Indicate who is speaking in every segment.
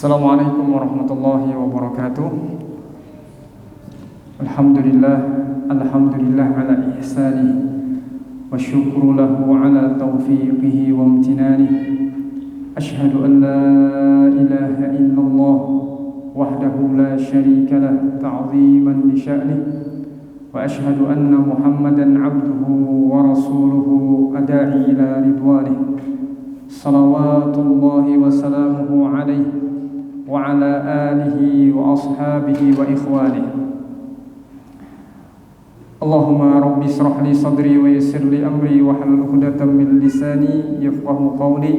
Speaker 1: Assalamualaikum warahmatullahi wabarakatuh. Alhamdulillah ala ihsanih wa syukru lahu ala taufiqihi wa amtinanih. Ashhadu an la ilaha illallah wahdahu la syarika lah ta'ziman li sya'nih wa ashhadu anna Muhammadan abduhu wa rasuluhu ada'i ila ridwanih. Salawatullahi wa salamuhu alaihi wa ala alihi wa ashabihi wa ikhwanihi. Allahumma rabbi israh li sadri wa yassir li amri wa hlul 'uqdatam min lisani yafqahu qawli.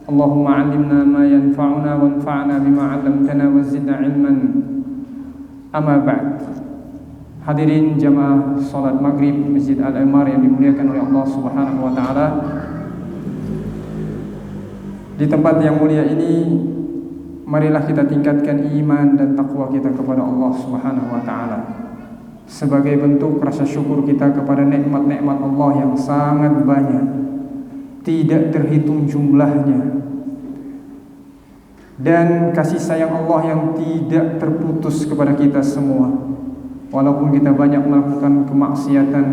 Speaker 1: Allahumma 'allimna ma yanfa'una wanfa'na bima 'allamtana wa zidna 'ilman. Amma ba'd. Hadirin jamaah salat maghrib Masjid Al-Imar yang dimuliakan oleh Allah Subhanahu wa taala. Di tempat yang mulia ini, marilah kita tingkatkan iman dan takwa kita kepada Allah Subhanahu wa taala sebagai bentuk rasa syukur kita kepada nikmat-nikmat Allah yang sangat banyak, tidak terhitung jumlahnya, dan kasih sayang Allah yang tidak terputus kepada kita semua. Walaupun kita banyak melakukan kemaksiatan,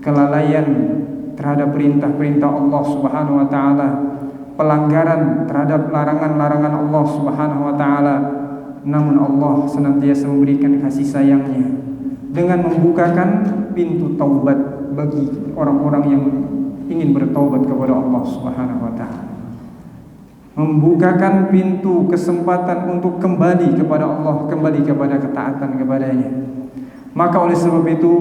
Speaker 1: kelalaian terhadap perintah-perintah Allah Subhanahu wa taala, pelanggaran terhadap larangan-larangan Allah Subhanahu wa taala, namun Allah senantiasa memberikan kasih sayangnya dengan membukakan pintu taubat bagi orang-orang yang ingin bertaubat kepada Allah Subhanahu wa taala, membukakan pintu kesempatan untuk kembali kepada Allah, kembali kepada ketaatan kepadanya. Maka oleh sebab itu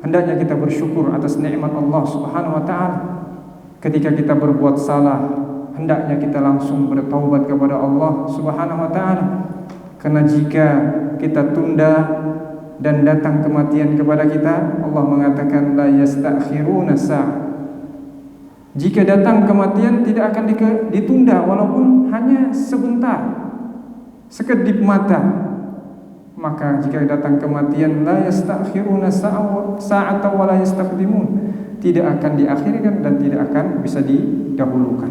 Speaker 1: hendaknya kita bersyukur atas nikmat Allah Subhanahu wa taala. Ketika kita berbuat salah, hendaknya kita langsung bertaubat kepada Allah Subhanahu wa taala. Karena jika kita tunda dan datang kematian kepada kita, Allah mengatakan la yastakhiruna sa'ah. Jika datang kematian tidak akan ditunda walaupun hanya sebentar, sekedip mata. Maka jika datang kematian la yastakhiruna sa'ata wa la yastaqdimun, tidak akan diakhirkan dan tidak akan bisa didahulukan.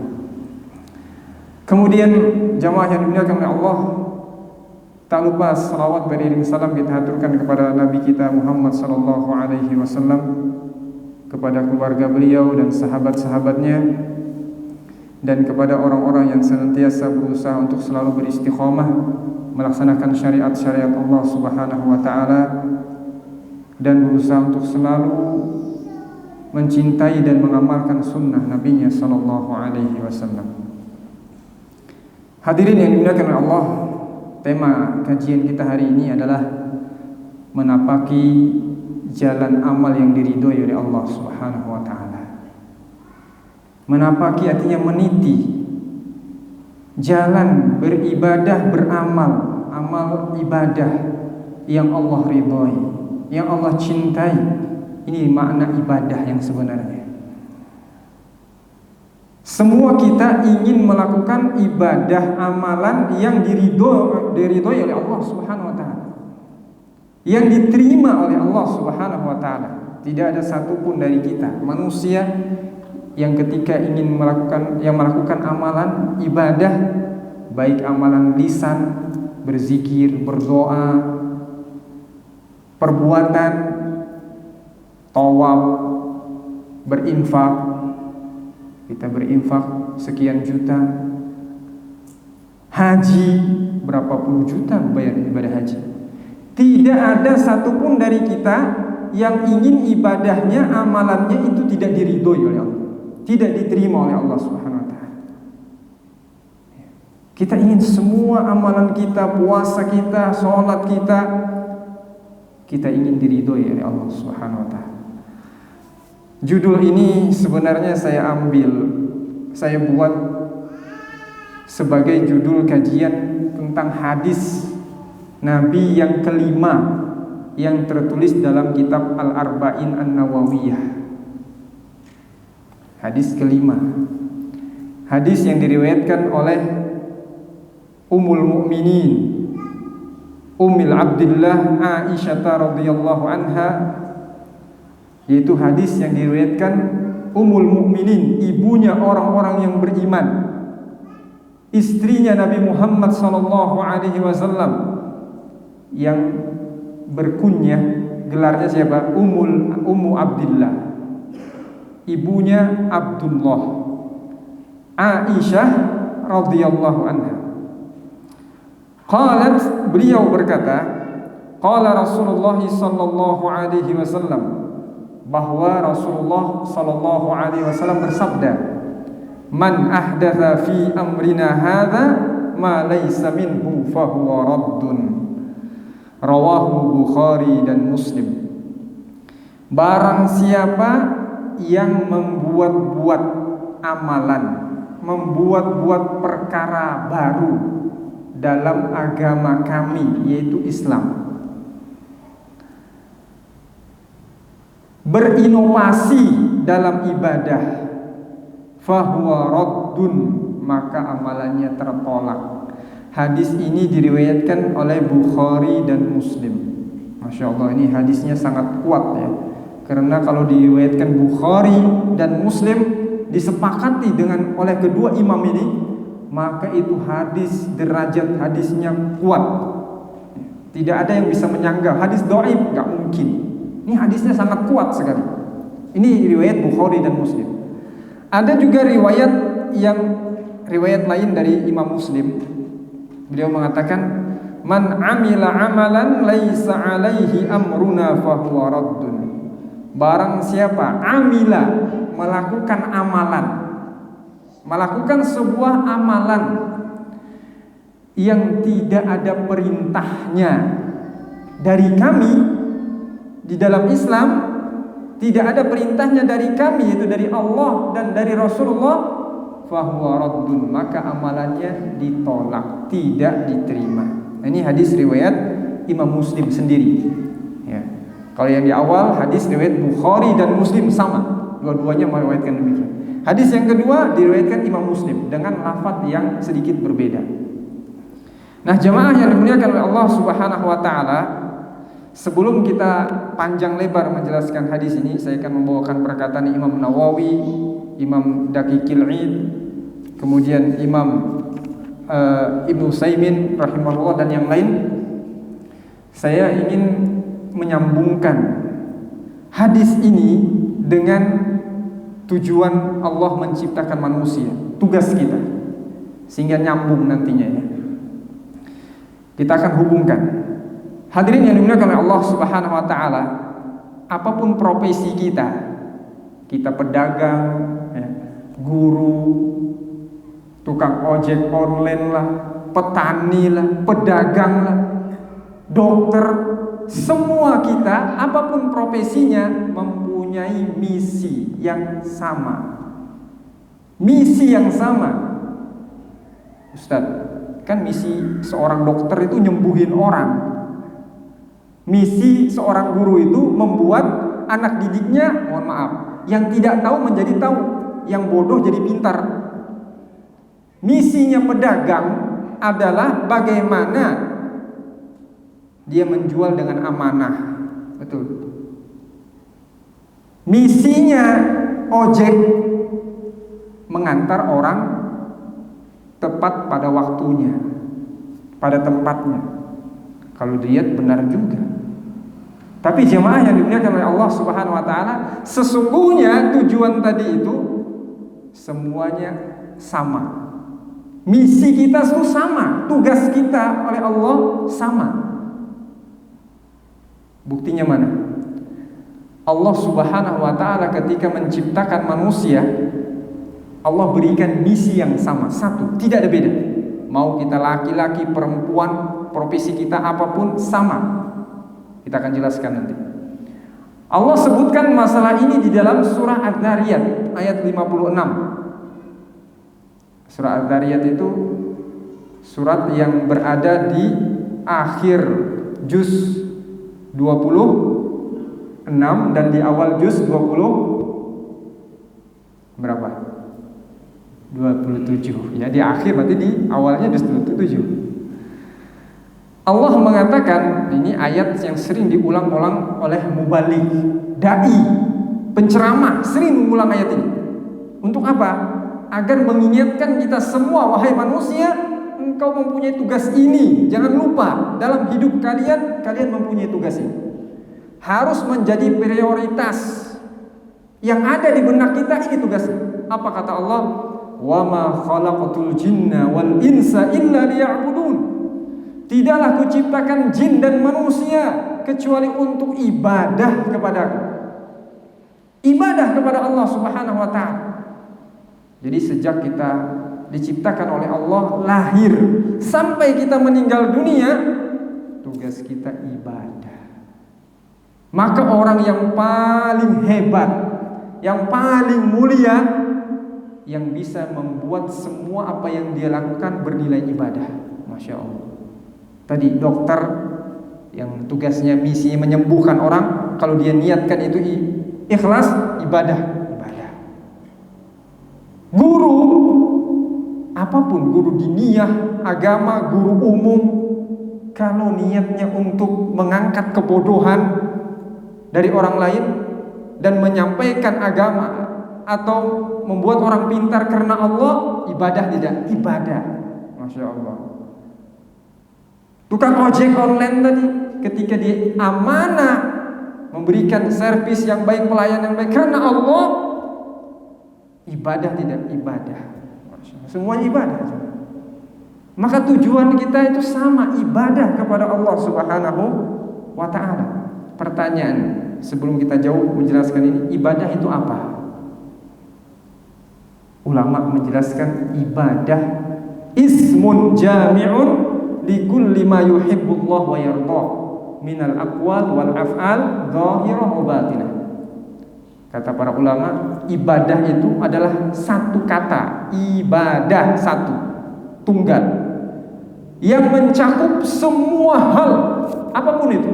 Speaker 1: Kemudian jamaah yang dimuliakan oleh Allah, tak lupa salawat beriring salam kita haturkan kepada Nabi kita Muhammad sallallahu alaihi wasallam, kepada keluarga beliau dan sahabat-sahabatnya, dan kepada orang-orang yang senantiasa berusaha untuk selalu beristiqamah melaksanakan syariat-syariat Allah Subhanahu wa taala dan berusaha untuk selalu mencintai dan mengamalkan sunnah Nabi-Nya sallallahu alaihi wasallam. Hadirin yang dimuliakan oleh Allah, tema kajian kita hari ini adalah menapaki jalan amal yang diridhoi oleh Allah Subhanahu wa taala. Menapaki artinya meniti jalan beribadah, beramal, amal ibadah yang Allah ridhoi, yang Allah cintai. Ini makna ibadah yang sebenarnya. Semua kita ingin melakukan ibadah, amalan yang diridhoi oleh Allah Subhanahu wa taala, yang diterima oleh Allah Subhanahu wa taala. Tidak ada satupun dari kita manusia yang ketika ingin melakukan amalan ibadah, baik amalan lisan, berzikir, berdoa, perbuatan, tawaf, berinfak, kita berinfak sekian juta, haji berapa puluh juta bayar ibadah haji. Tidak ada satupun dari kita yang ingin ibadahnya, amalannya itu tidak diridhoi oleh Allah, tidak diterima oleh Allah Subhanahu wa taala. Kita ingin semua amalan kita, puasa kita, sholat kita ingin diridhoi oleh Allah Subhanahu wa taala. Judul ini sebenarnya saya buat sebagai judul kajian tentang hadis Nabi yang kelima yang tertulis dalam kitab Al-Arba'in An-Nawawiyah. Hadis kelima, hadis yang diriwayatkan oleh Ummul Mukminin Ummul Abdillah Aisyah radhiyallahu anha, yaitu hadis yang diriwayatkan Ummul Mukminin, ibunya orang-orang yang beriman, istrinya Nabi Muhammad SAW yang berkunyah, gelarnya siapa? Ummu Abdillah, ibunya Abdullah, Aisyah radhiyallahu anha. Qalat, beliau berkata, qala Rasulullah sallallahu alaihi wasallam, bahwa Rasulullah sallallahu alaihi wasallam bersabda, man ahdatha fi amrina hadza ma laysa minhu fahuwa raddun. Rawahu Bukhari dan Muslim. Barang siapa yang membuat-buat amalan, membuat-buat perkara baru dalam agama kami, yaitu Islam, berinovasi dalam ibadah, fahuwa raddun, maka amalannya tertolak. Hadis ini diriwayatkan oleh Bukhari dan Muslim. Masya Allah, ini hadisnya sangat kuat ya. Karena kalau diriwayatkan Bukhari dan Muslim disepakati dengan oleh kedua imam ini, maka itu hadis, derajat hadisnya kuat. Tidak ada yang bisa menyanggah hadis dhaif, enggak mungkin. Ini hadisnya sangat kuat sekali. Ini riwayat Bukhari dan Muslim. Ada juga riwayat lain dari Imam Muslim. Beliau mengatakan, man amila amalan laisa alaihi amruna fahuwa raddun. Barang siapa amila, melakukan amalan, melakukan sebuah amalan yang tidak ada perintahnya dari kami di dalam Islam, tidak ada perintahnya dari kami, yaitu dari Allah dan dari Rasulullah, fahuwa raddun, maka amalannya ditolak, tidak diterima. Ini hadis riwayat Imam Muslim sendiri ya. Kalau yang di awal hadis riwayat Bukhari dan Muslim sama, dua-duanya meriwayatkan demikian. Hadis yang kedua diriwayatkan Imam Muslim dengan lafaz yang sedikit berbeda. Nah, jemaah yang dimuliakan oleh Allah Subhanahu wa taala, sebelum kita panjang lebar menjelaskan hadis ini, saya akan membawakan perkataan Imam Nawawi, Imam Daqiqil Id, kemudian Imam Ibnu Utsaimin rahimahullah dan yang lain. Saya ingin menyambungkan hadis ini dengan tujuan Allah menciptakan manusia, tugas kita, sehingga nyambung nantinya ya. Kita akan hubungkan. Hadirin yang dimuliakan oleh Allah Subhanahu wa taala, apapun profesi kita pedagang ya, guru, tukang ojek online lah, petani lah, pedagang lah, dokter, semua kita apapun profesinya mempunyai misi yang sama. Misi yang sama. Ustaz, kan misi seorang dokter itu nyembuhin orang. Misi seorang guru itu membuat anak didiknya, mohon maaf, yang tidak tahu menjadi tahu, yang bodoh jadi pintar. Misinya pedagang adalah bagaimana dia menjual dengan amanah. Betul. Misinya ojek mengantar orang tepat pada waktunya, pada tempatnya. Kalau diet benar juga. Tapi jemaah yang dimuliakan oleh Allah Subhanahu wa taala, sesungguhnya tujuan tadi itu semuanya sama. Misi kita itu sama, tugas kita oleh Allah sama. Buktinya mana? Allah Subhanahu wa taala ketika menciptakan manusia, Allah berikan misi yang sama, satu, tidak ada beda. Mau kita laki-laki, perempuan, profesi kita apapun sama. Kita akan jelaskan nanti. Allah sebutkan masalah ini di dalam surah Adz-Dzariyat ayat 56. Surah Adz-Dzariyat itu surat yang berada di akhir juz 26 dan di awal juz 20 berapa? 27. Ya, di akhir berarti di awalnya juz 27. Allah mengatakan, ini ayat yang sering diulang-ulang oleh mubaligh, dai, penceramah, sering mengulang ayat ini. Untuk apa? agar mengingatkan kita semua, wahai manusia, engkau mempunyai tugas ini. Jangan lupa, dalam hidup kalian mempunyai tugas ini. Harus menjadi prioritas. Yang ada di benak kita ini tugasnya. Apa kata Allah? Wa ma khalaqatul jinna wal insa illa liya'budun. Tidaklah kuciptakan jin dan manusia kecuali untuk ibadah kepadaku. Ibadah kepada Allah Subhanahu wa ta'ala. Jadi sejak kita diciptakan oleh Allah, lahir sampai kita meninggal dunia, tugas kita ibadah. Maka orang yang paling hebat, yang paling mulia, yang bisa membuat semua apa yang dia lakukan bernilai ibadah. Masya Allah. Tadi dokter yang tugasnya misinya menyembuhkan orang, kalau dia niatkan itu ikhlas, ibadah. Guru, apapun, guru diniyah, agama, guru umum, kalau niatnya untuk mengangkat kebodohan dari orang lain dan menyampaikan agama atau membuat orang pintar karena Allah, ibadah tidak? Ibadah. Masya Allah. Tukang ojek online tadi, ketika dia amanah memberikan servis yang baik, pelayanan yang baik karena Allah, ibadah tidak? Ibadah. Semuanya ibadah. Maka tujuan kita itu sama, ibadah kepada Allah Subhanahu wa ta'ala. Pertanyaan sebelum kita jauh menjelaskan ini, ibadah itu apa? Ulama menjelaskan ibadah ismun jami'un likulli ma yuhibbullah wa yardah minal aqwal wal af'al zahirah wa batinah. Kata para ulama, ibadah itu adalah satu kata, ibadah satu, tunggal, yang mencakup semua hal, apapun itu,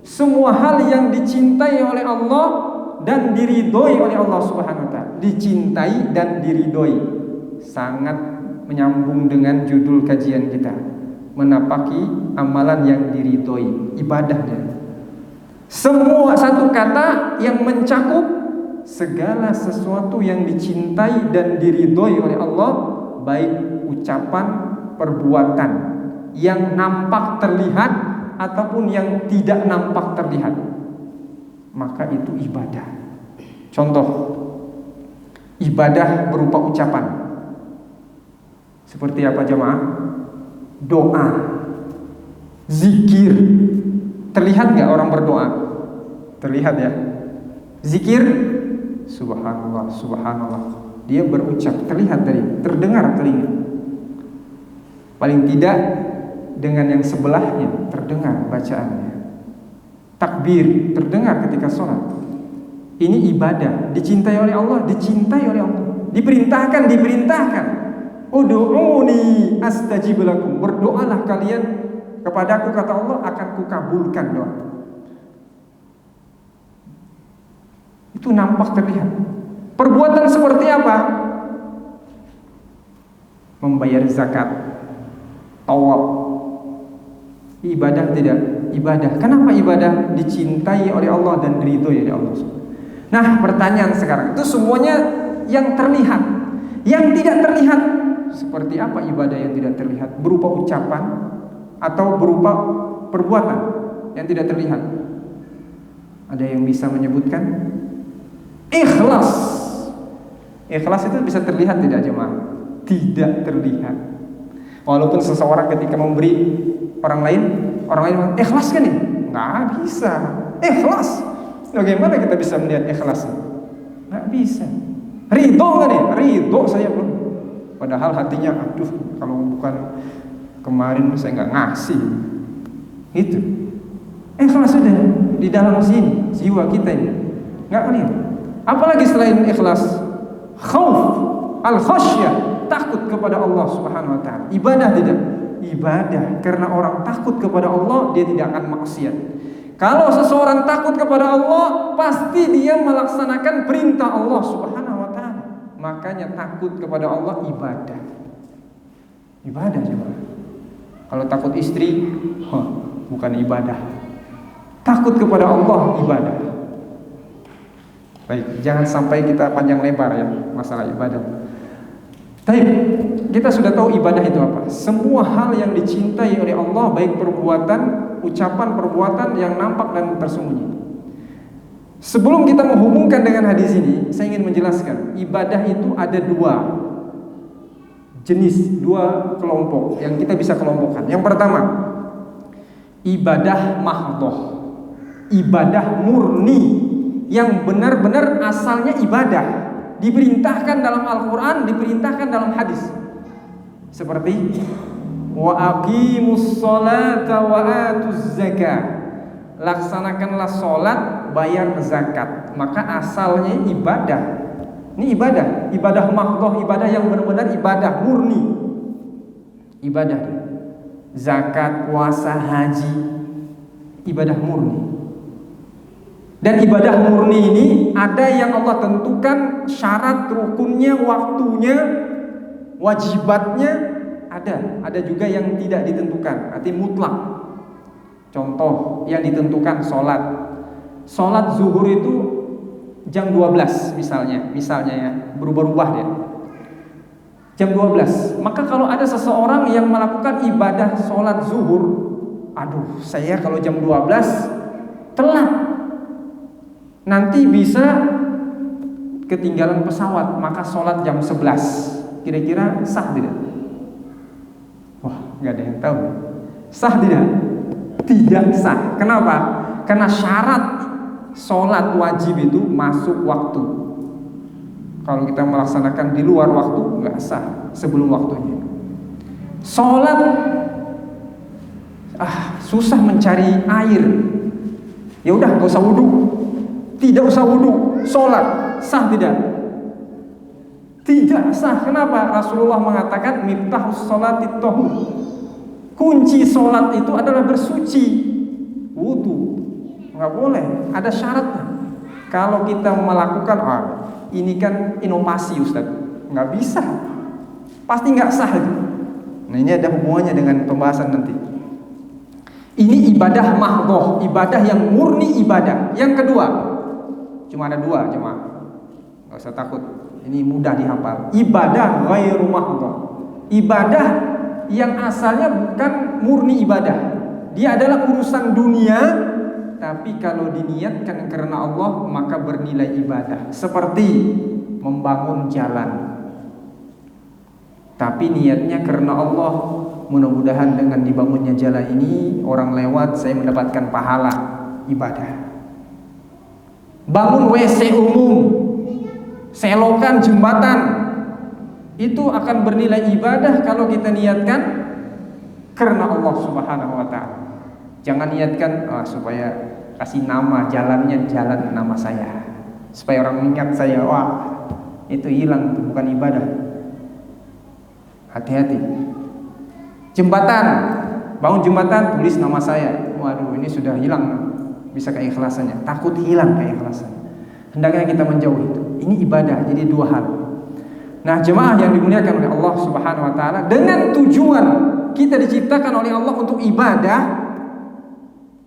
Speaker 1: semua hal yang dicintai oleh Allah dan diridhoi oleh Allah Subhanahu wa ta'ala. Dicintai dan diridhoi, sangat menyambung dengan judul kajian kita, menapaki amalan yang diridhoi, ibadahnya. Semua satu kata yang mencakup segala sesuatu yang dicintai dan diridhoi oleh Allah, baik ucapan, perbuatan yang nampak terlihat ataupun yang tidak nampak terlihat, maka itu ibadah. Contoh, ibadah berupa ucapan seperti apa jemaah? Doa, zikir. Terlihat gak orang berdoa? Terlihat ya. Zikir, subhanallah, subhanallah, dia berucap, terlihat tadi, terdengar telinga. Paling tidak dengan yang sebelahnya terdengar bacaannya. Takbir terdengar ketika sholat. Ini ibadah, dicintai oleh Allah, dicintai oleh Allah. Diperintahkan. Ud'uni astajib lakum. Berdoalah kalian kepadaku, kata Allah, akan kukabulkan doa. Itu nampak terlihat. Perbuatan seperti apa? Membayar zakat, tawaf. Ibadah tidak? Ibadah. Kenapa ibadah? Dicintai oleh Allah dan diridhoi oleh Allah. Nah, pertanyaan sekarang, itu semuanya yang terlihat. Yang tidak terlihat, seperti apa ibadah yang tidak terlihat? Berupa ucapan atau berupa perbuatan yang tidak terlihat? Ada yang bisa menyebutkan? Ikhlas. Ikhlas itu bisa terlihat tidak jemaah? Tidak terlihat. Walaupun seseorang ketika memberi orang lain ikhlas kan nih? Nggak bisa. Ikhlas. Bagaimana kita bisa melihat ikhlas? Nggak bisa. Ridho nggak nih? Ridho saya belum. Padahal hatinya, aduh, kalau bukan kemarin saya nggak ngasih. Itu ikhlas sudah di dalam sini, jiwa kita ini nggak lihat. Apalagi selain ikhlas, khauf, al-khasyah, takut kepada Allah Subhanahu wa ta'ala. Ibadah tidak? Ibadah, karena orang takut kepada Allah, dia tidak akan maksiat. Kalau seseorang takut kepada Allah, pasti dia melaksanakan perintah Allah Subhanahu wa ta'ala. Makanya takut kepada Allah ibadah. Ibadah coba. Kalau takut istri, bukan ibadah. Takut kepada Allah ibadah. Baik, jangan sampai kita panjang lebar ya masalah ibadah. Baik, kita sudah tahu ibadah itu apa. Semua hal yang dicintai oleh Allah, baik perbuatan, ucapan, perbuatan yang nampak dan tersembunyi. Sebelum kita menghubungkan dengan hadis ini, saya ingin menjelaskan, ibadah itu ada dua jenis, dua kelompok yang kita bisa kelompokkan. Yang pertama, ibadah mahdhah, ibadah murni yang benar-benar asalnya ibadah, diperintahkan dalam Al-Quran, diperintahkan dalam hadis. Seperti wa aqimus sholata wa atuz zakah, laksanakanlah sholat, bayar zakat. Maka asalnya ibadah. Ini ibadah, ibadah mahdhah, ibadah yang benar-benar ibadah murni. Ibadah zakat, puasa, haji, ibadah murni. Dan ibadah murni ini ada yang Allah tentukan syarat, rukunnya, waktunya, wajibatnya, ada juga yang tidak ditentukan, arti mutlak. Contoh yang ditentukan sholat zuhur itu jam 12 misalnya ya, berubah-ubah dia jam 12. Maka kalau ada seseorang yang melakukan ibadah sholat zuhur, aduh saya kalau jam 12 telat, nanti bisa ketinggalan pesawat, maka sholat jam 11. Kira-kira sah tidak? Wah, gak ada yang tahu. Sah tidak? Tidak sah. Kenapa? Karena syarat sholat wajib itu masuk waktu. Kalau kita melaksanakan di luar waktu, gak sah sebelum waktunya. Sholat, susah mencari air, ya udah gak usah wudhu. Tidak usah wudhu, sholat sah tidak? Tidak sah. Kenapa? Rasulullah mengatakan miftahus sholatit tahur, kunci sholat itu adalah bersuci. Wudhu nggak boleh, ada syaratnya. Kalau kita melakukan ini kan inovasi Ustaz, nggak bisa, pasti nggak sah itu. Nah ini ada hubungannya dengan pembahasan nanti. Ini ibadah mahdhah, ibadah yang murni ibadah. Yang kedua, cuma ada dua, nggak usah takut, ini mudah dihafal. Ibadah ghairu mahdhah, ibadah yang asalnya bukan murni ibadah, dia adalah urusan dunia, tapi kalau diniatkan karena Allah maka bernilai ibadah. Seperti membangun jalan, tapi niatnya karena Allah, mudah-mudahan dengan dibangunnya jalan ini orang lewat saya mendapatkan pahala, ibadah. Bangun WC umum, selokan jembatan, itu akan bernilai ibadah kalau kita niatkan karena Allah Subhanahu wa ta'ala. Jangan niatkan supaya kasih nama jalannya jalan nama saya, supaya orang ingat saya. Wah, itu hilang, itu bukan ibadah. Hati-hati. Jembatan, bangun jembatan, tulis nama saya. Waduh, ini sudah hilang bisa keikhlasannya, takut hilang keikhlasannya. Hendaknya kita menjauh itu. Ini ibadah, jadi dua hal. Nah, jemaah yang dimuliakan oleh Allah Subhanahu wa ta'ala, dengan tujuan kita diciptakan oleh Allah untuk ibadah,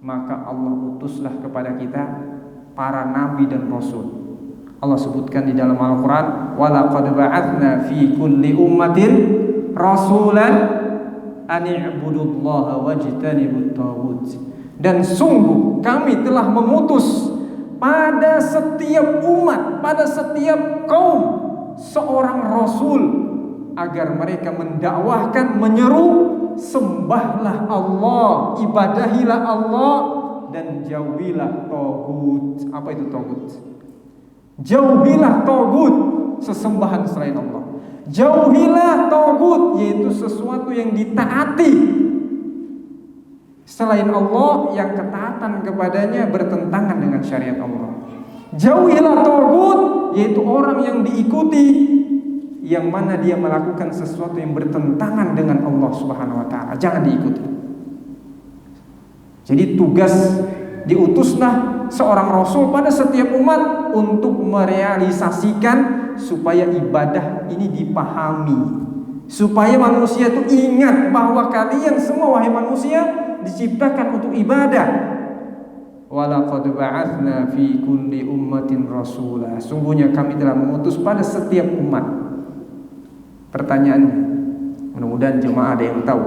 Speaker 1: maka Allah utuslah kepada kita para nabi dan rasul. Allah sebutkan di dalam Al-Quran, walaqad ba'atsna fi kulli ummatin rasulan an i'budullaha wajtanibut taghut. Dan sungguh kami telah mengutus pada setiap umat, pada setiap kaum seorang rasul agar mereka mendakwahkan, menyeru sembahlah Allah, ibadahilah Allah, dan jauhilah taghut. Apa itu taghut? Jauhilah taghut, sesembahan selain Allah. Jauhilah taghut, yaitu sesuatu yang ditaati selain Allah, yang ketaatan kepadanya bertentangan dengan syariat Allah. Jauhilah taghut, yaitu orang yang diikuti, yang mana dia melakukan sesuatu yang bertentangan dengan Allah Subhanahu wa ta'ala. Jangan diikuti. Jadi tugas diutuslah seorang rasul pada setiap umat untuk merealisasikan supaya ibadah ini dipahami, supaya manusia itu ingat bahwa kalian semua wahai manusia diciptakan untuk ibadah. Walaqad ba'atsna fi kulli ummatin rasula. Sungguhnya kami telah mengutus pada setiap umat Pertanyaannya, mudah-mudahan jemaah ada yang tahu,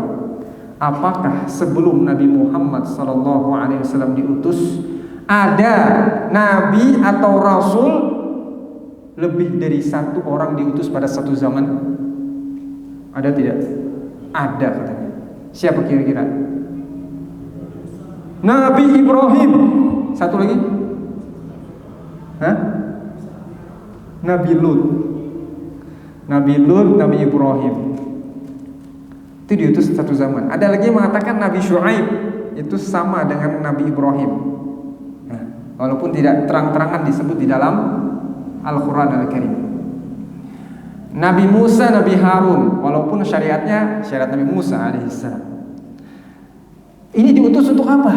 Speaker 1: apakah sebelum Nabi Muhammad SAW diutus ada nabi atau rasul lebih dari satu orang diutus pada satu zaman? Ada tidak? Ada katanya. Siapa kira-kira? Nabi Ibrahim. Satu lagi? Hah? Nabi Lut. Nabi Lut, Nabi Ibrahim. Itu diutus satu zaman. Ada lagi yang mengatakan Nabi Syuaib itu sama dengan Nabi Ibrahim. Nah, walaupun tidak terang-terangan disebut di dalam Al-Quran Al-Karim. Nabi Musa, Nabi Harun, walaupun syariatnya syariat Nabi Musa alaihissalam. Ini diutus untuk apa?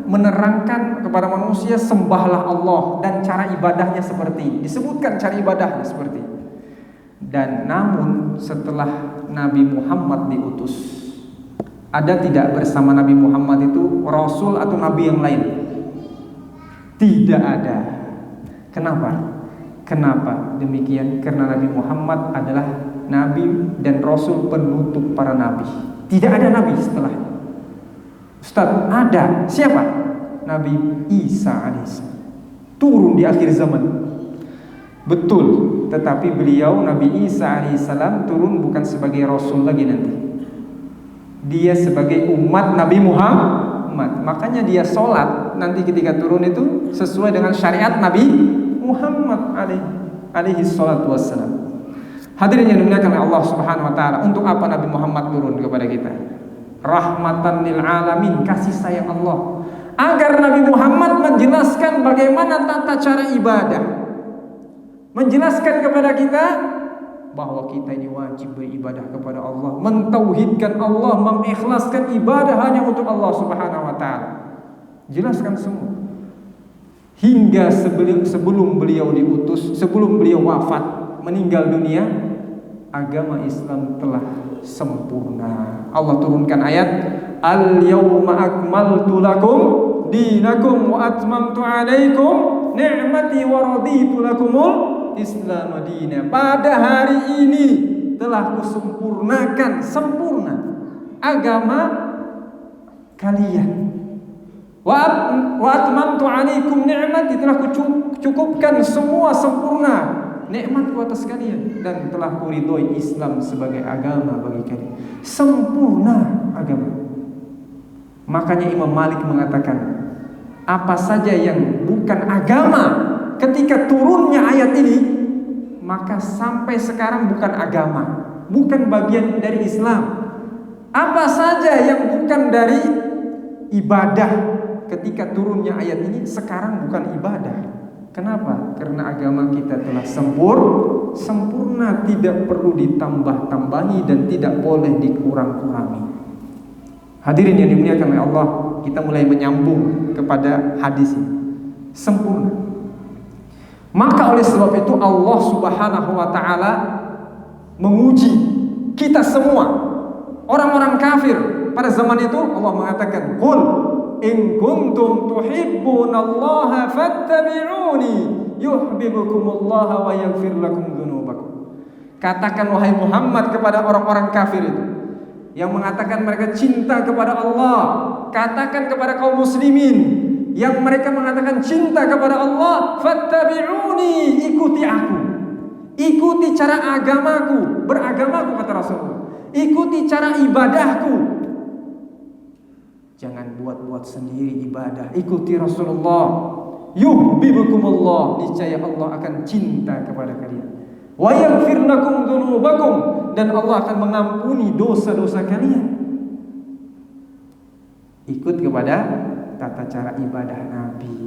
Speaker 1: Menerangkan kepada manusia sembahlah Allah dan cara ibadahnya seperti disebutkan cara ibadahnya seperti. Dan namun setelah Nabi Muhammad diutus, ada tidak bersama Nabi Muhammad itu rasul atau nabi yang lain? Tidak ada. Kenapa? Kenapa demikian? Karena Nabi Muhammad adalah nabi dan rasul penutup para nabi. Tidak ada nabi setelah. Ustaz, ada. Siapa? Nabi Isa alaihissalam. Turun di akhir zaman. Betul, tetapi beliau Nabi Isa alaihissalam turun bukan sebagai rasul lagi nanti. Dia sebagai umat Nabi Muhammad. Makanya dia sholat nanti ketika turun itu sesuai dengan syariat Nabi Muhammad alaihi salatu wassalam. Hadirin yang dimuliakan oleh Allah Subhanahu wa taala, untuk apa Nabi Muhammad turun kepada kita? Rahmatan lil alamin, kasih sayang Allah, agar Nabi Muhammad menjelaskan bagaimana tata cara ibadah, menjelaskan kepada kita bahwa kita ini wajib beribadah kepada Allah, mentauhidkan Allah, mengikhlaskan ibadah hanya untuk Allah Subhanahu wa taala. Jelaskan semua. Hingga sebelum beliau diutus, sebelum beliau wafat, meninggal dunia, agama Islam telah sempurna. Allah turunkan ayat, Al-yawma akmaltu lakum dinakum wa atmamtu alaikum ni'mati wa raditu lakumul Islam madina. Pada hari ini telah kusempurnakan, sempurna agama kalian. Wa atmamtu alaikum ni'mati, telah kucukupkan semua sempurna nikmatku atas kalian, dan telah kuridhoi Islam sebagai agama bagi kalian. Sempurna agama. Makanya Imam Malik mengatakan, apa saja yang bukan agama ketika turunnya ayat ini, maka sampai sekarang bukan agama, bukan bagian dari Islam. Apa saja yang bukan dari ibadah ketika turunnya ayat ini, sekarang bukan ibadah. Kenapa? Karena agama kita telah sempurna, tidak perlu ditambah-tambahi dan tidak boleh dikurang-kurangi. Hadirin yang dimuliakan oleh Allah, kita mulai menyambung kepada hadis ini. Sempurna. Maka oleh sebab itu Allah Subhanahu wa taala menguji kita semua, orang-orang kafir pada zaman itu. Allah mengatakan, "Qul in kuntum tuhibbunallaha fattabi'uni yuhibbukumullah wa yaghfir lakum dzunubakum." Katakan wahai Muhammad kepada orang-orang kafir itu yang mengatakan mereka cinta kepada Allah, katakan kepada kaum muslimin yang mereka mengatakan cinta kepada Allah, fattabi'uni, ikuti aku, ikuti cara agamaku, beragamaku kata Rasulullah, ikuti cara ibadahku. Jangan buat-buat sendiri ibadah, ikuti Rasulullah. Yuhibbukumullah, niscaya Allah akan cinta kepada kalian. Wa yaghfir lakum dzunubakum, dan Allah akan mengampuni dosa-dosa kalian. Ikut kepada tata cara ibadah Nabi.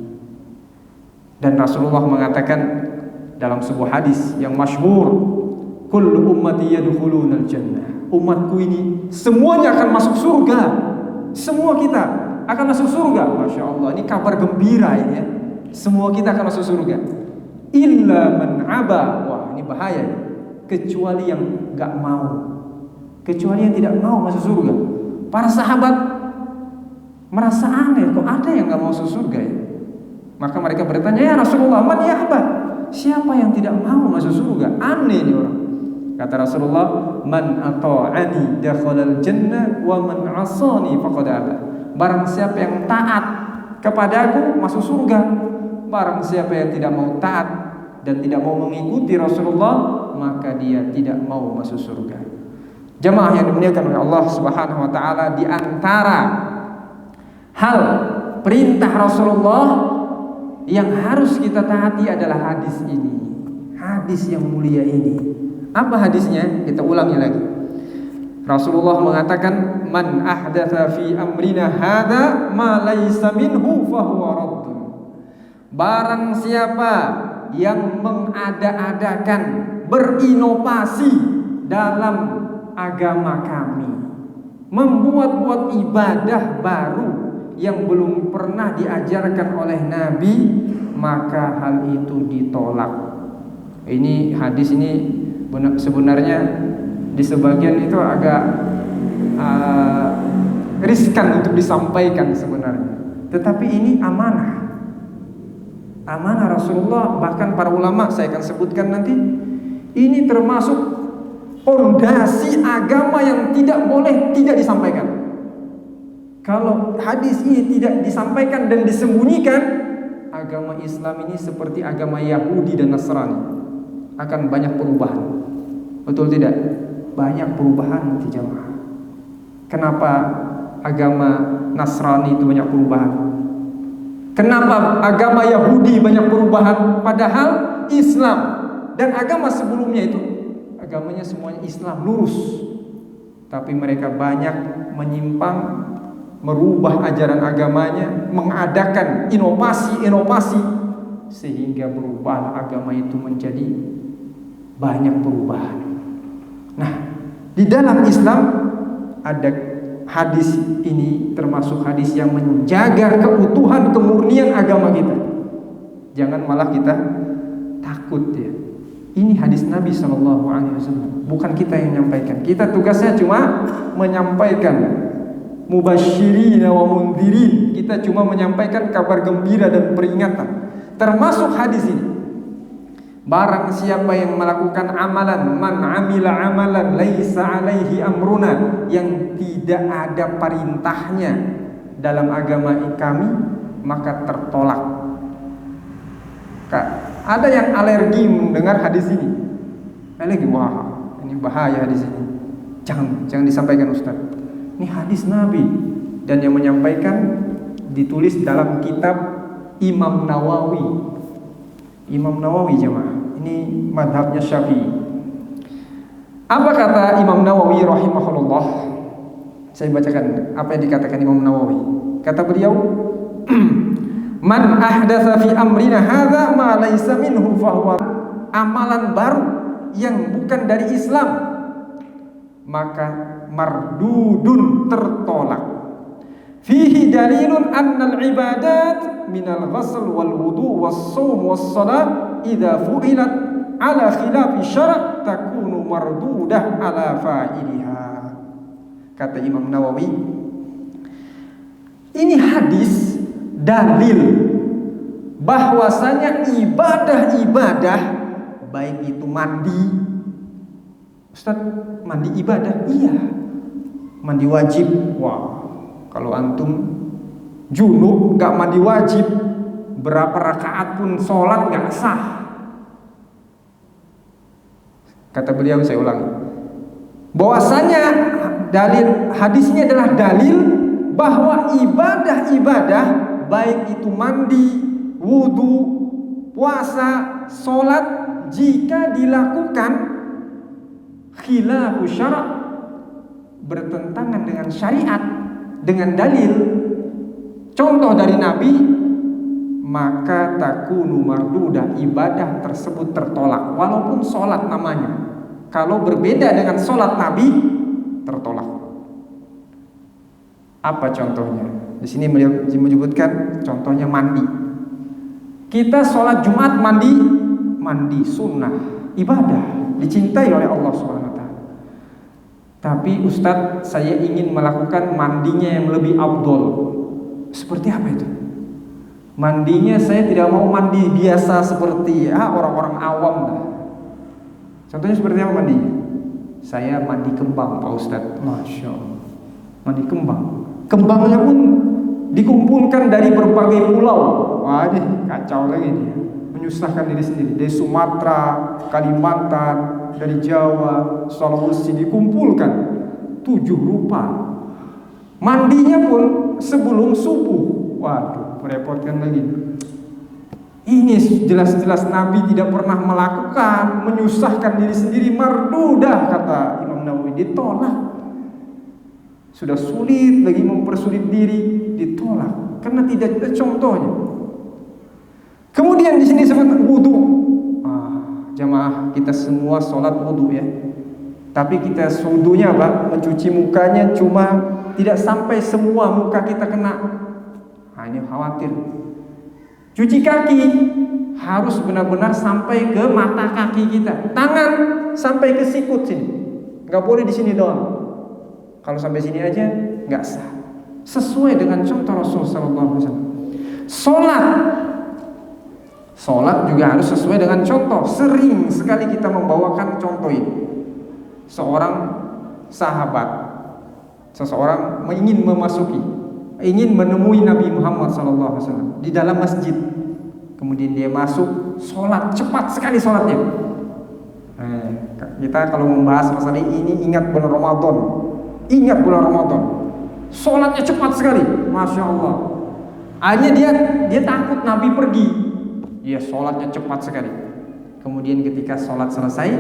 Speaker 1: Dan Rasulullah mengatakan dalam sebuah hadis yang masyhur, kullu ummati yadkhulunal jannah. Umatku ini semuanya akan masuk surga. Semua kita akan masuk surga. Masya Allah, ini kabar gembira ini ya. Semua kita akan masuk surga. Illa man aba. Wah, ini bahaya ya. Kecuali yang gak mau, kecuali yang tidak mau masuk surga. Para sahabat merasa aneh, kok ada yang gak mau masuk surga ya? Maka mereka bertanya, ya Rasulullah, man ya'ba? Siapa yang tidak mau masuk surga? Aneh nih orang. Kata Rasulullah, "Man ata'ani dakhalal jannah wa man 'asani faqad aba." Barang siapa yang taat kepadaku masuk surga. Barang siapa yang tidak mau taat dan tidak mau mengikuti Rasulullah, maka dia tidak mau masuk surga. Jemaah yang dimuliakan oleh Allah Subhanahu wa taala, di antara hal perintah Rasulullah yang harus kita taati adalah hadis ini. Hadis yang mulia ini. Apa hadisnya? Kita ulangi lagi. Rasulullah mengatakan, "Man ahdatsa fi amrina hadza ma laysa minhu fahuwa raddun." Barang siapa yang mengada-adakan, berinovasi dalam agama kami, membuat-buat ibadah baru yang belum pernah diajarkan oleh Nabi, maka hal itu ditolak. Ini hadis ini sebenarnya di sebagian itu agak riskan untuk disampaikan sebenarnya, tetapi ini amanah Rasulullah. Bahkan para ulama, saya akan sebutkan nanti, ini termasuk pondasi agama yang tidak boleh tidak disampaikan. Kalau hadis ini tidak disampaikan dan disembunyikan, agama Islam ini seperti agama Yahudi dan Nasrani, akan banyak perubahan. Betul tidak? Banyak perubahan nanti jemaah. Kenapa agama Nasrani itu banyak perubahan? Kenapa agama Yahudi banyak perubahan? Padahal Islam dan agama sebelumnya itu agamanya semuanya Islam lurus, tapi mereka banyak menyimpang, merubah ajaran agamanya, mengadakan inovasi sehingga berubah agama itu menjadi banyak perubahan. Nah, di dalam Islam ada hadis ini termasuk hadis yang menjaga keutuhan kemurnian agama kita. Jangan malah kita takut ya. Ini hadis Nabi SAW, bukan kita yang menyampaikan. Kita tugasnya cuma menyampaikan mubasyirin wa mundhirin. Kita cuma menyampaikan kabar gembira dan peringatan. Termasuk hadis ini, barang siapa yang melakukan amalan, man amila amalan laisa alaihi amruna, yang tidak ada perintahnya dalam agama kami, maka tertolak. Ada yang alergi mendengar hadis ini. Alergi, wah ini bahaya hadis ini. Jangan disampaikan Ustaz. Ini hadis Nabi, dan yang menyampaikan ditulis dalam kitab Imam Nawawi. Imam Nawawi jemaah, ini madhabnya Syafi'i. Apa kata Imam Nawawi rahimahullah? Saya bacakan apa yang dikatakan Imam Nawawi. Kata beliau, "Man ahdatsa fi amrina hadza ma laysa minhu fahuwa." Amalan baru yang bukan dari Islam, maka mardudun, tertolak. Fihi dalilun annal ibadat minal ghusl wal wudu was shaum was salat idza fu'ilat ala khilafi syara' takunu mardudah ala fa'iliha. Kata Imam Nawawi, ini hadis dalil bahwasanya ibadah-ibadah, baik itu mandi, Ustaz, mandi ibadah? Iya, mandi wajib. Wah, kalau antum junub gak mandi wajib, berapa rakaat pun sholat gak sah. Kata beliau, saya ulangi, bahwasanya dalil hadis ini adalah dalil bahwa ibadah-ibadah, baik itu mandi, wudu, puasa, sholat, jika dilakukan khilafu syara', bertentangan dengan syariat, dengan dalil, contoh dari Nabi, maka takunu mardudah, ibadah tersebut tertolak, walaupun sholat namanya. Kalau berbeda dengan sholat Nabi, tertolak. Apa contohnya? Di sini beliau menyebutkan contohnya mandi. Kita sholat Jumat mandi sunnah, ibadah, dicintai oleh Allah SWT. Tapi Ustadz, saya ingin melakukan mandinya yang lebih afdol. Seperti apa itu? Mandinya saya tidak mau mandi biasa seperti orang-orang awam. Contohnya seperti apa mandi? Saya mandi kembang Pak Ustadz. Masya Allah. Mandi kembang. Kembangnya pun dikumpulkan dari berbagai pulau. Wah, ini kacau lagi nih. Menyusahkan diri sendiri. Dari Sumatera, Kalimantan, dari Jawa, Sulawesi dikumpulkan 7 rupa. Mandinya pun sebelum subuh. Waduh, merepotkan lagi. Ini jelas-jelas Nabi tidak pernah melakukan, menyusahkan diri sendiri, mardudah kata Imam Nawawi, ditolak. Sudah sulit lagi mempersulit diri, ditolak karena tidak ada contohnya. Kemudian di sini sebut wudu. Jamaah, kita semua sholat wudu ya. Tapi kita wudunya apa? Mencuci mukanya cuma tidak sampai semua muka kita kena. Ini khawatir. Cuci kaki harus benar-benar sampai ke mata kaki kita. Tangan sampai ke sikut sini. Enggak boleh di sini doang. Kalau sampai sini aja enggak sah. Sesuai dengan contoh Rasul sallallahu alaihi wasallam. Salat juga harus sesuai dengan contoh. Sering sekali kita membawakan contoh ini. Seorang sahabat, seseorang ingin menemui Nabi Muhammad SAW di dalam masjid. Kemudian dia masuk, sholat cepat sekali sholatnya. Kita kalau membahas masalah ini ingat bulan Ramadan. Ingat bulan Ramadan. Sholatnya cepat sekali, masya Allah. Akhirnya dia takut Nabi pergi. Dia sholatnya cepat sekali. Kemudian ketika sholat selesai,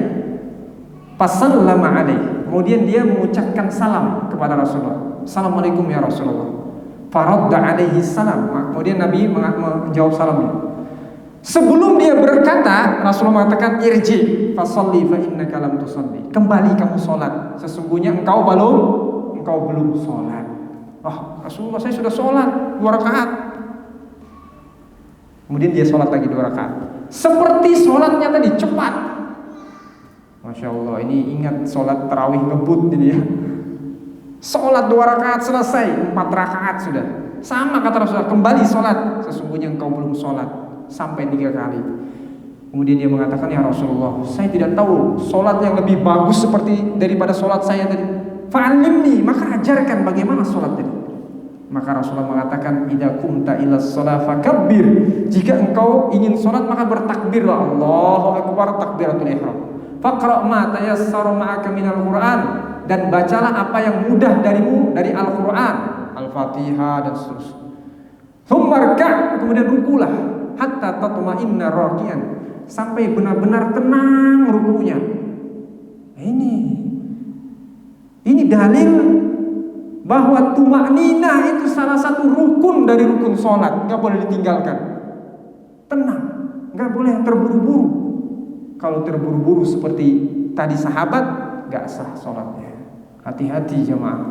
Speaker 1: fasallama alaihi. Kemudian dia mengucapkan salam kepada Rasulullah. Assalamualaikum ya Rasulullah. Faradda alaihi salam. Kemudian Nabi menjawab salamnya. Sebelum dia berkata, Rasulullah mengatakan irji fasalli fa innaka lam tusalli. Kembali kamu salat. Sesungguhnya engkau belum salat. Rasulullah, saya sudah salat 2 rakaat. Kemudian dia salat lagi 2 rakaat. Seperti salatnya tadi, cepat. Masya Allah, ini ingat salat tarawih ngebut ini ya. Sholat 2 rakaat selesai, 4 rakaat sudah. Sama kata Rasulullah, kembali sholat. Sesungguhnya engkau belum sholat. Sampai 3 kali. Kemudian dia mengatakan, ya Rasulullah, saya tidak tahu sholat yang lebih bagus seperti daripada sholat saya tadi. Fa'alimni, maka ajarkan bagaimana sholat tadi. Maka Rasulullah mengatakan, idza kumta ila shalah fakabbir. Jika engkau ingin sholat maka bertakbirlah. Allahu akbar, takbiratul ihram. Faqra ma tayassara ma'aka minal Qur'an. Dan bacalah apa yang mudah darimu dari Al-Quran, Al-Fatihah dan seterusnya. Tsummarka', kemudian rukulah hatta tatma'inna raki'an, sampai benar-benar tenang rukunya. Ini dalil bahwa tuma'ninah itu salah satu rukun dari rukun sholat, nggak boleh ditinggalkan. Tenang, nggak boleh terburu-buru. Kalau terburu-buru seperti tadi sahabat, nggak sah sholatnya. Hati-hati jemaah,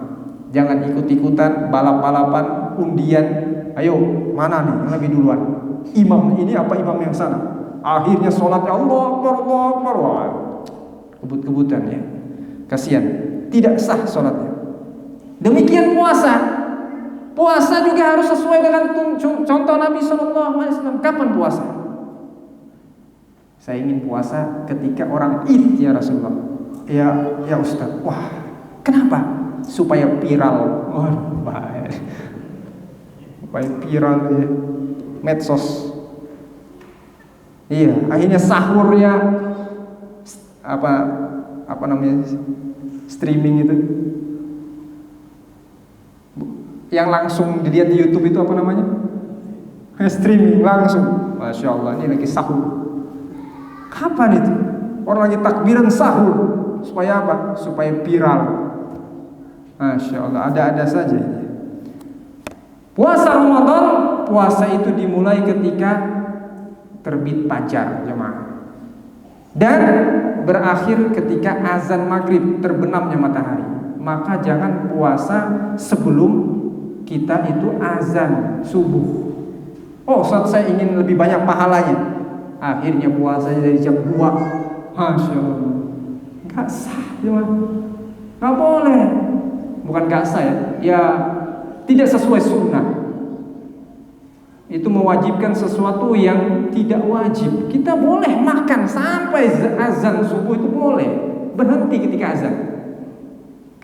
Speaker 1: jangan ikut-ikutan balap-balapan undian. Ayo, mana nih yang lebih duluan? Imam ini apa imam yang sana? Akhirnya sholatnya Allah Akbar. Kebut-kebutan ya. Kasihan, tidak sah sholatnya. Demikian puasa. Puasa juga harus sesuai dengan contoh Nabi SAW. Kapan puasa? Saya ingin puasa ketika orang Id ya Rasulullah. Ya Ustaz. Wah, kenapa? Supaya viral. Supaya viral ya. Medsos. Iya, akhirnya sahurnya apa namanya? Streaming itu. Yang langsung dilihat di YouTube itu apa namanya? Streaming langsung. Masya Allah, ini lagi sahur. Kapan itu? Orang lagi takbiran sahur. Supaya apa? Supaya viral. Masya Allah, ada-ada saja. Puasa Ramadan, puasa itu dimulai ketika terbit fajar, jemaah. Dan berakhir ketika azan maghrib, terbenamnya matahari. Maka jangan puasa sebelum kita itu azan subuh. Oh, saat saya ingin lebih banyak pahalanya. Akhirnya puasanya dari jam 2. Masya Allah, gak sah jemaah. Gak boleh. Bukan gak sah ya tidak sesuai sunnah. Itu mewajibkan sesuatu yang tidak wajib. Kita boleh makan sampai azan subuh, itu boleh. Berhenti ketika azan.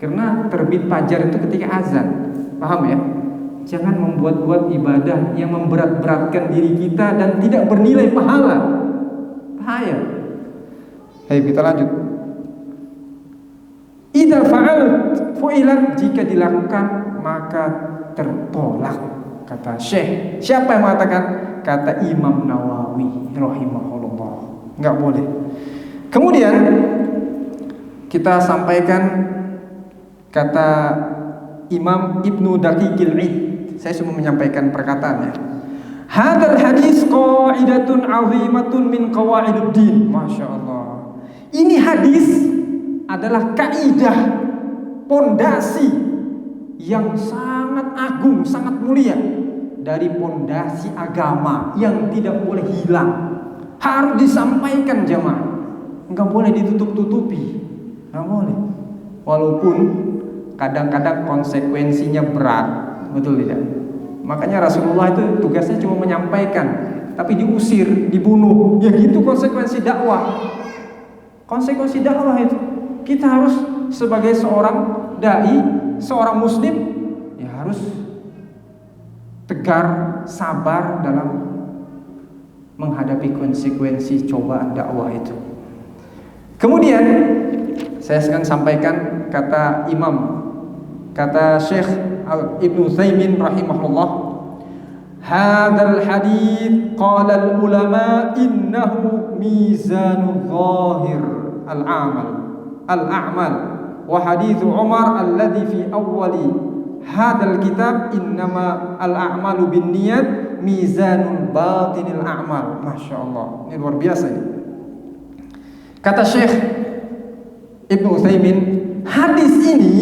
Speaker 1: Karena terbit fajar itu ketika azan. Paham ya? Jangan membuat-buat ibadah yang memberat-beratkan diri kita dan tidak bernilai pahala. Bahaya. Baik, kita lanjut. Idza fa'alt fu'ilat, jika dilakukan maka tertolak, kata Syekh. Siapa yang mengatakan? Kata Imam Nawawi rahimahullah. Enggak boleh. Kemudian kita sampaikan kata Imam Ibnu Daqiqil Id. Saya cuma menyampaikan perkataannya. Hadzal hadis qaidatun 'azimatun min qawaiduddin. Masya Allah. Ini hadis adalah kaidah, pondasi yang sangat agung, sangat mulia dari pondasi agama yang tidak boleh hilang. Harus disampaikan jemaah. Enggak boleh ditutup-tutupi. Enggak boleh. Walaupun kadang-kadang konsekuensinya berat, betul tidak? Makanya Rasulullah itu tugasnya cuma menyampaikan, tapi diusir, dibunuh. Ya gitu konsekuensi dakwah. Konsekuensi dakwah itu kita harus sebagai seorang dai, seorang muslim, ya harus tegar, sabar dalam menghadapi konsekuensi cobaan dakwah itu. Kemudian saya akan sampaikan kata Syekh Ibnu Utsaimin rahimahullah. Hadzal hadits qala al ulama innahu mizanul zahir al-a'mal wa hadits Umar alladhi fi awwali hadzal kitab innama al-a'malu binniyat mizanul batinil a'mal. Masya Allah, ini luar biasa ini. Kata Syekh Ibnu Utsaimin, hadis ini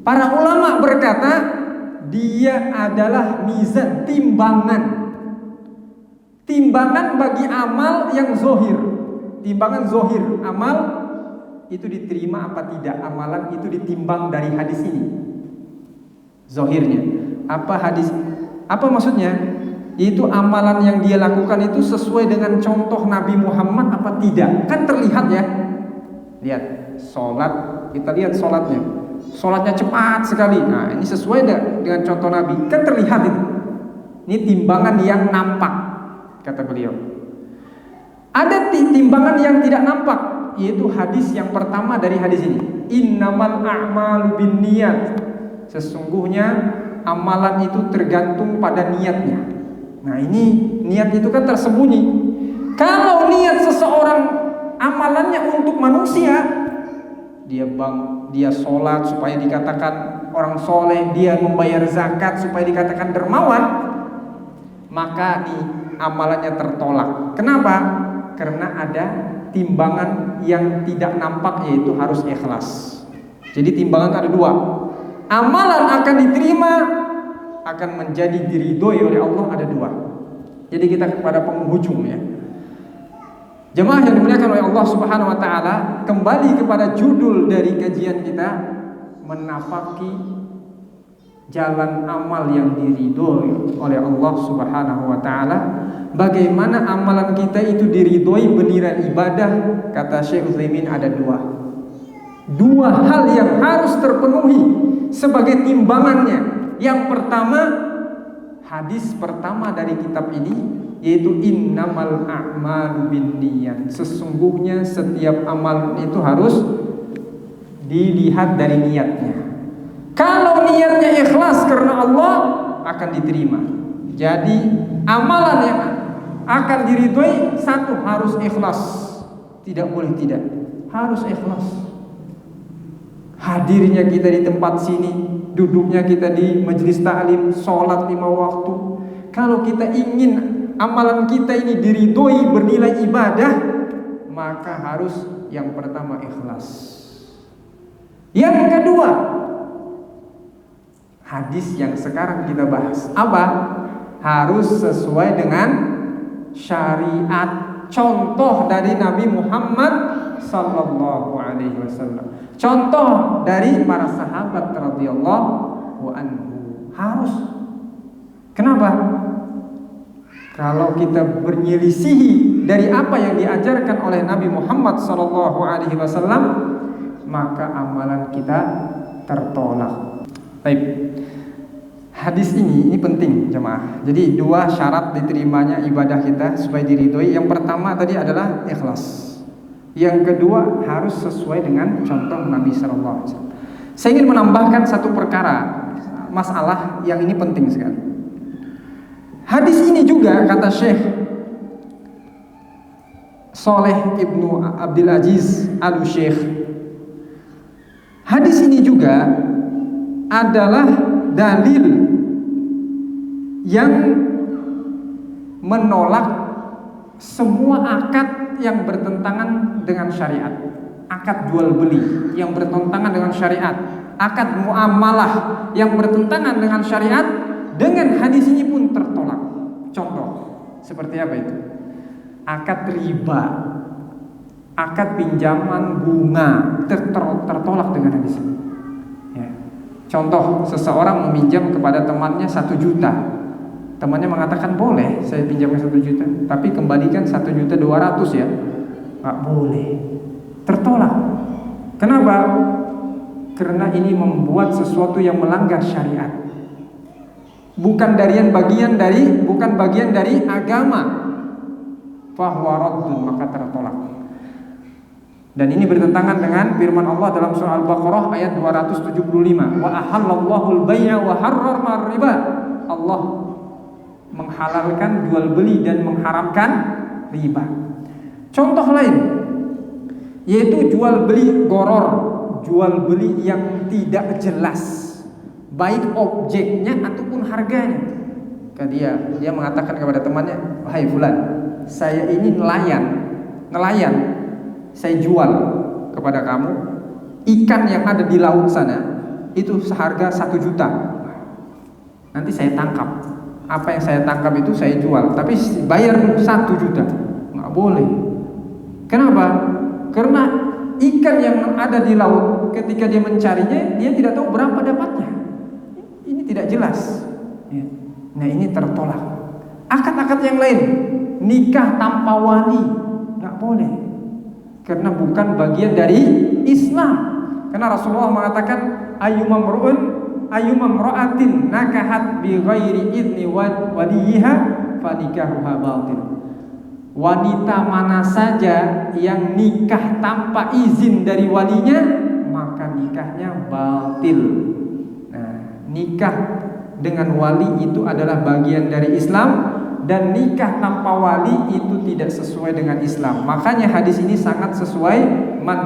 Speaker 1: para ulama berkata dia adalah mizan, timbangan bagi amal yang zohir. Timbangan zohir, amal itu diterima apa tidak, amalan itu ditimbang dari hadis ini. Zohirnya apa maksudnya? Yaitu amalan yang dia lakukan itu sesuai dengan contoh Nabi Muhammad apa tidak. Kan terlihat ya. Lihat sholat, kita lihat sholatnya cepat sekali. Nah ini sesuai dengan contoh Nabi. Kan terlihat itu. Ini timbangan yang nampak, kata beliau. Ada timbangan yang tidak nampak, yaitu hadis yang pertama dari hadis ini. Innamal a'malu binniyat. Sesungguhnya amalan itu tergantung pada niatnya. Nah ini niat itu kan tersembunyi. Kalau niat seseorang amalannya untuk manusia, dia sholat supaya dikatakan orang soleh, dia membayar zakat supaya dikatakan dermawan, maka amalannya tertolak. Kenapa? Karena ada timbangan yang tidak nampak, yaitu harus ikhlas. Jadi timbangan ada dua. Amalan akan diterima, akan menjadi diridhoi oleh Allah, ada dua. Jadi kita kepada penghujung ya. Jemaah yang dimuliakan oleh Allah Subhanahu wa taala, kembali kepada judul dari kajian kita, menapaki jalan amal yang diridhoi oleh Allah Subhanahu wa taala. Bagaimana amalan kita itu diridhoi, bernilai ibadah? Kata Syekh Utsaimin ada dua hal yang harus terpenuhi sebagai timbangannya. Yang pertama, hadis pertama dari kitab ini, yaitu innamal a'malu binniyat. Sesungguhnya setiap amal itu harus dilihat dari niatnya. Kalau niatnya ikhlas karena Allah, akan diterima. Jadi amalan yang akan diridhoi, satu harus ikhlas. Tidak boleh tidak, harus ikhlas. Hadirnya kita di tempat sini, duduknya kita di majelis ta'lim, sholat 5 waktu. Kalau kita ingin amalan kita ini diridhoi, bernilai ibadah, maka harus yang pertama ikhlas. Yang kedua, hadis yang sekarang kita bahas apa? Harus sesuai dengan syariat, contoh dari Nabi Muhammad sallallahu alaihi wasallam, contoh dari para sahabat radhiyallahu anhu. Harus. Kenapa? Kalau kita bernyelisihi dari apa yang diajarkan oleh Nabi Muhammad sallallahu alaihi wasallam, maka amalan kita tertolak. Baik. Hadis ini penting jemaah. Jadi 2 syarat diterimanya ibadah kita supaya diridhoi. Yang pertama tadi adalah ikhlas. Yang kedua harus sesuai dengan contoh Nabi sallallahu alaihi wasallam. Saya ingin menambahkan satu perkara, masalah yang ini penting sekali. Hadis ini juga kata Syekh Saleh Ibnu Abdul Aziz Al-Syekh, hadis ini juga adalah dalil yang menolak semua akad yang bertentangan dengan syariat. Akad jual beli yang bertentangan dengan syariat, akad muamalah yang bertentangan dengan syariat, dengan hadis ini pun tertolak. Contoh seperti apa itu? Akad riba, akad pinjaman bunga tertolak dengan hadis ini. Ya. Contoh, seseorang meminjam kepada temannya 1 juta. Temannya mengatakan boleh saya pinjamkan 1 juta, tapi kembalikan 1.200.000 ya. Nggak boleh. Tertolak. Kenapa? Karena ini membuat sesuatu yang melanggar syariat. Bukan bagian dari agama. Fahuwa raddun, maka tertolak. Dan ini bertentangan dengan firman Allah dalam surah Al-Baqarah ayat 275. Wa ahallallahu al-bai'a wa harrama ar-riba. Allah menghalalkan jual beli dan mengharamkan riba. Contoh lain yaitu jual beli gharar, jual beli yang tidak jelas, baik objeknya ataupun harganya. Dia mengatakan kepada temannya, "Wahai fulan, saya ini nelayan, saya jual kepada kamu ikan yang ada di laut sana, itu seharga 1 juta. Nanti saya tangkap. Apa yang saya tangkap itu saya jual, tapi bayar 1 juta. Nggak boleh. Kenapa? Karena ikan yang ada di laut ketika dia mencarinya, dia tidak tahu berapa dapatnya. Ini tidak jelas. Nah, ini tertolak. Akad-akad yang lain, nikah tanpa wali, nggak boleh. Karena bukan bagian dari Islam. Karena Rasulullah mengatakan ayyuma imra'atin nakahat bi ghairi idni waliha fanikahuha batil. Wanita mana saja yang nikah tanpa izin dari walinya, maka nikahnya batil. Nah, nikah dengan wali itu adalah bagian dari Islam, dan nikah tanpa wali itu tidak sesuai dengan Islam. Makanya hadis ini sangat sesuai, man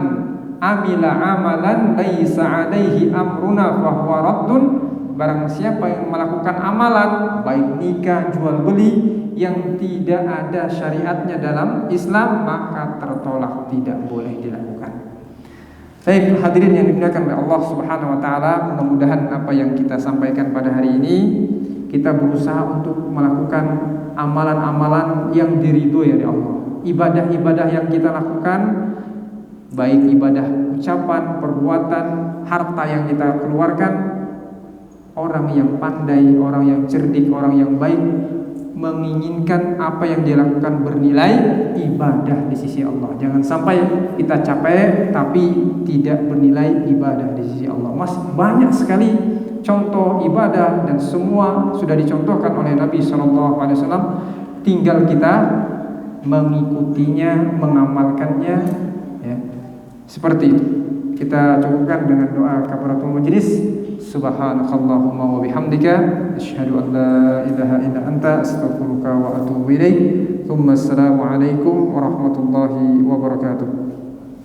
Speaker 1: amila amalan laisa alaihi amruna fahuwa raddun. Barang siapa yang melakukan amalan baik nikah, jual beli yang tidak ada syariatnya dalam Islam, maka tertolak, tidak boleh dilakukan. Baik, hadirin yang dimuliakan oleh Allah Subhanahu wa taala, mudah-mudahan apa yang kita sampaikan pada hari ini kita berusaha untuk melakukan amalan-amalan yang diridhoi oleh Allah. Ibadah-ibadah yang kita lakukan, baik ibadah ucapan, perbuatan, harta yang kita keluarkan, orang yang pandai, orang yang cerdik, orang yang baik menginginkan apa yang dia lakukan bernilai ibadah di sisi Allah. Jangan sampai kita capek tapi tidak bernilai ibadah di sisi Allah. Banyak sekali contoh ibadah dan semua sudah dicontohkan oleh Nabi SAW. Tinggal kita mengikutinya, mengamalkannya, ya. Seperti itu. Kita cukupkan dengan doa kafaratul majlis. Subhanakallahumma wa bihamdika asyhadu an la ilaha illa anta astaghfiruka wa atubu ilaik. Assalamu alaikum warahmatullahi wabarakatuh.